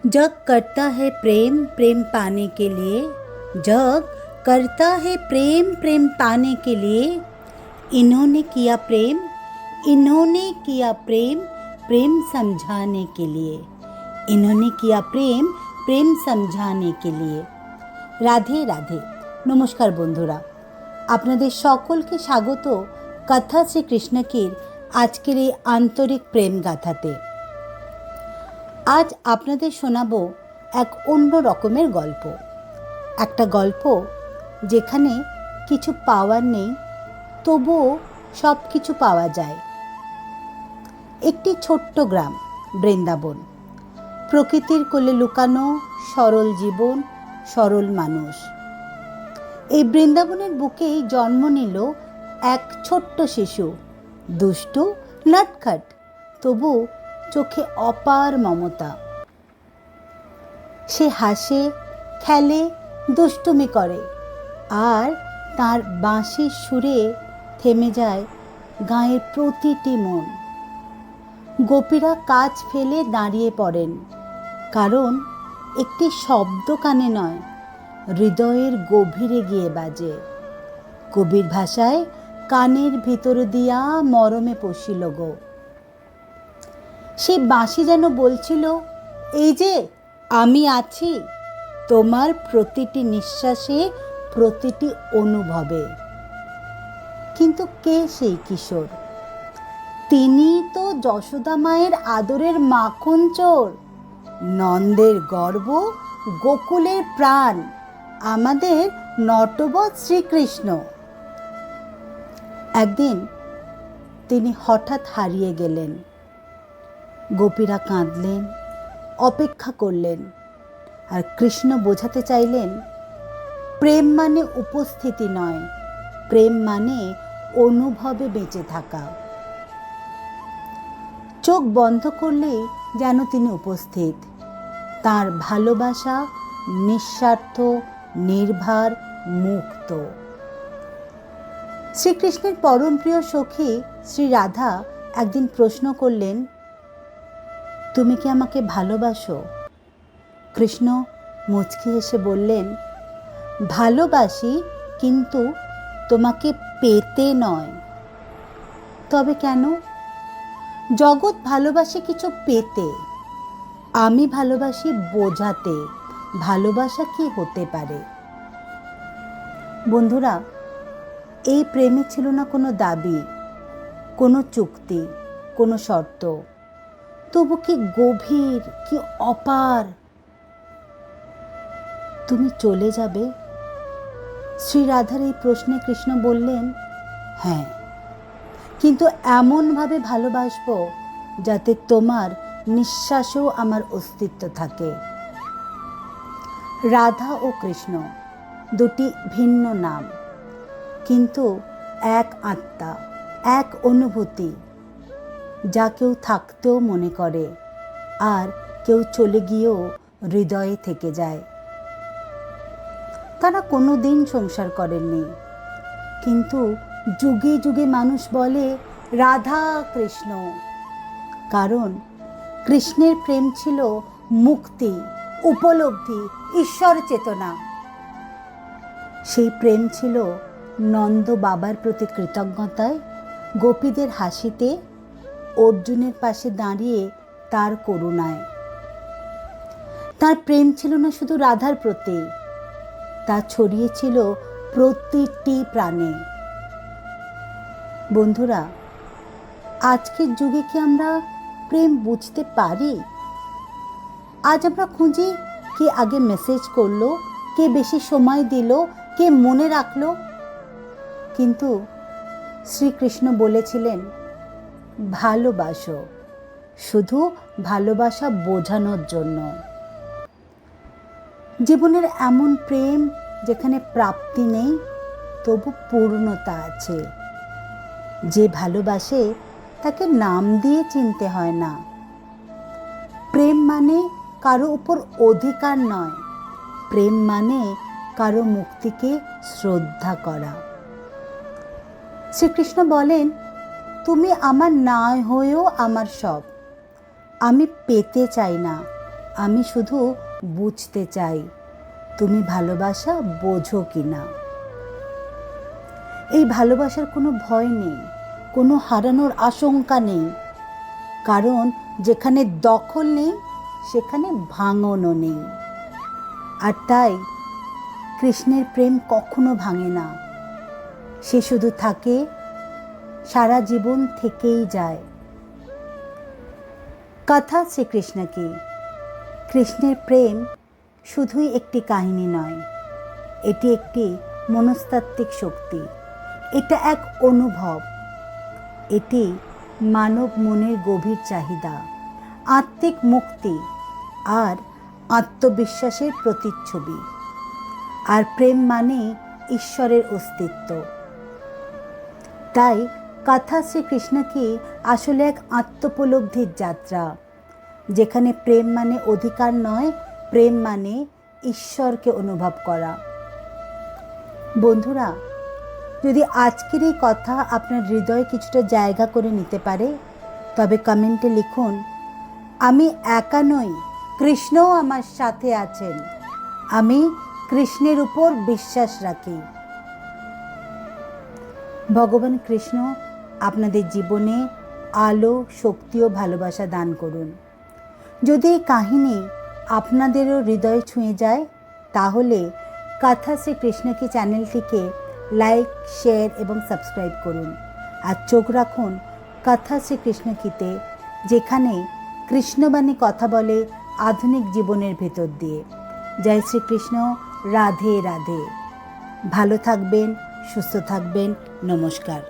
जग करता है प्रेम प्रेम पाने के लिए, जग करता है प्रेम प्रेम पाने के लिए, इन्होंने किया प्रेम, इन्होंने किया प्रेम प्रेम समझाने के लिए, इन्होंने किया प्रेम प्रेम समझाने के लिए। রাধে রাধে। নমস্কার বন্ধুরা, আপনাদের সকলকে স্বাগত কথা শ্রীকৃষ্ণকীর আজকের এই আন্তরিক প্রেম গাথাতে। আজ আপনাদের শোনাবো এক অন্য রকমের গল্প, একটা গল্প যেখানে কিছু পাওয়ার নেই তবুও সব কিছু পাওয়া যায়। একটি ছোট্ট গ্রাম বৃন্দাবন, প্রকৃতির কোলে লুকানো সরল জীবন, সরল মানুষ। এই বৃন্দাবনের বুকেই জন্ম নিল এক ছোট্ট শিশু, দুষ্টু নটখট, তবু চোখে অপার মমতা। সে হাসে, খেলে, দুষ্টুমি করে, আর তার বাঁশির সুরে থেমে যায় গাঁয়ের প্রতিটি মন। গোপীরা কাজ ফেলে দাঁড়িয়ে পড়েন, কারণ একটি শব্দ কানে নয়, হৃদয়ের গভীরে গিয়ে বাজে। কবির ভাষায় কানের ভিতর দিয়া মরমে পশিল গো। সেই বাঁশি যেন বলছিল, এই যে আমি আছি তোমার প্রতিটি নিঃশ্বাসে, প্রতিটি অনুভবে। কিন্তু কে সেই কিশোর? তিনি তো যশোদা মায়ের আদরের মাখন চোর, নন্দের গর্ব, গোকুলের প্রাণ, আমাদের নটবর শ্রীকৃষ্ণ। একদিন তিনি হঠাৎ হারিয়ে গেলেন। গোপীরা কাঁদলেন, অপেক্ষা করলেন, আর কৃষ্ণ বোঝাতে চাইলেন, প্রেম মানে উপস্থিতি নয়, প্রেম মানে অনুভবে বেঁচে থাকা। চোখ বন্ধ করলেই যেন তিনি উপস্থিত। তার ভালোবাসা নিঃস্বার্থ, নির্ভার, মুক্ত। শ্রীকৃষ্ণের পরম প্রিয় সখী শ্রী রাধা একদিন প্রশ্ন করলেন, তুমি কি আমাকে ভালোবাসো? কৃষ্ণ মুচকি হেসে বললেন, ভালোবাসি, কিন্তু তোমাকে পেতে নয়। তবে কেন? জগৎ ভালোবাসে কিছু পেতে, আমি ভালোবাসি বোঝাতে ভালোবাসা কি হতে পারে। বন্ধুরা, এই প্রেমে ছিল না কোনো দাবি, কোনো চুক্তি, কোনো শর্ত, তবু কি গভীর, কি অপার। তুমি চলে যাবে? শ্রী রাধার এই প্রশ্নে কৃষ্ণ বললেন, হ্যাঁ, কিন্তু এমনভাবে ভালোবাসবো যাতে তোমার নিঃশ্বাসেও আমার অস্তিত্ব থাকে। রাধা ও কৃষ্ণ দুটি ভিন্ন নাম, কিন্তু এক আত্মা, এক অনুভূতি, যা কেউ থাকতেও মনে করে, আর কেউ চলে গিয়েও হৃদয়ে থেকে যায়। তারা কোনো দিন সংসার করেননি, কিন্তু যুগে যুগে মানুষ বলে রাধা কৃষ্ণ, কারণ কৃষ্ণের প্রেম ছিল মুক্তি, উপলব্ধি, ঈশ্বর চেতনা। সেই প্রেম ছিল নন্দ বাবার প্রতি কৃতজ্ঞতায়, গোপীদের হাসিতে, অর্জুনের পাশে দাঁড়িয়ে তার করুণায়। তার প্রেম ছিল না শুধু রাধার প্রতি, তা ছড়িয়েছিল প্রতিটি প্রাণে। বন্ধুরা, আজকের যুগে কি আমরা প্রেম বুঝতে পারি? আজ আমরা খুঁজি কে আগে মেসেজ করলো, কে বেশি সময় দিল, কে মনে রাখলো। কিন্তু শ্রীকৃষ্ণ বলেছিলেন, ভালোবাসো, শুধু ভালোবাসা বোঝানোর জন্য। জীবনের এমন প্রেম যেখানে প্রাপ্তি নেই তবু পূর্ণতা আছে। যে ভালোবাসে তাকে নাম দিয়ে চিনতে হয় না। প্রেম মানে কারো উপর অধিকার নয়, প্রেম মানে কারো মুক্তিকে শ্রদ্ধা করা। শ্রীকৃষ্ণ বলেন, তুমি আমার না হয়েও আমার সব। আমি পেতে চাই না, আমি শুধু বুঝতে চাই তুমি ভালোবাসা বোঝো কি না। এই ভালোবাসার কোনো ভয় নেই, কোনো হারানোর আশঙ্কা নেই, কারণ যেখানে দখল নেই সেখানে ভাঙনও নেই। আর তাই কৃষ্ণের প্রেম কখনো ভাঙে না, সে শুধু থাকে, সারা জীবন থেকেই যায়। কথা শ্রীকৃষ্ণ কি। কৃষ্ণের প্রেম শুধুই একটি কাহিনী নয়, এটি একটি মনস্তাত্ত্বিক শক্তি, এটা এক অনুভব, এটি মানব মনের গভীর চাহিদা, আত্মিক মুক্তি আর আত্মবিশ্বাসের প্রতিচ্ছবি। আর প্রেম মানে ঈশ্বরের অস্তিত্ব। তাই কথা শ্রীকৃষ্ণ কি আসলে এক আত্মোপলব্ধির যাত্রা, যেখানে প্রেম মানে অধিকার নয়, প্রেম মানে ঈশ্বরকে অনুভব করা। বন্ধুরা, যদি আজকের এই কথা আপনার হৃদয়ে কিছুটা জায়গা করে নিতে পারে, তবে কমেন্টে লিখুন, আমি একা নই, কৃষ্ণও আমার সাথে আছেন, আমি কৃষ্ণের উপর বিশ্বাস রাখি। ভগবান কৃষ্ণ আপনাদের জীবনে আলো, শক্তি ও ভালোবাসা দান করুন। যদি এই কাহিনী আপনাদেরও হৃদয় ছুঁয়ে যায়, তাহলে কথা শ্রীকৃষ্ণ কি চ্যানেলটিকে লাইক, শেয়ার এবং সাবস্ক্রাইব করুন। আর চোখ রাখুন কথা শ্রীকৃষ্ণ কিতে, যেখানে কৃষ্ণবাণী কথা বলে আধুনিক জীবনের ভেতর দিয়ে। জয় শ্রীকৃষ্ণ, রাধে রাধে। ভালো থাকবেন, সুস্থ থাকবেন, নমস্কার।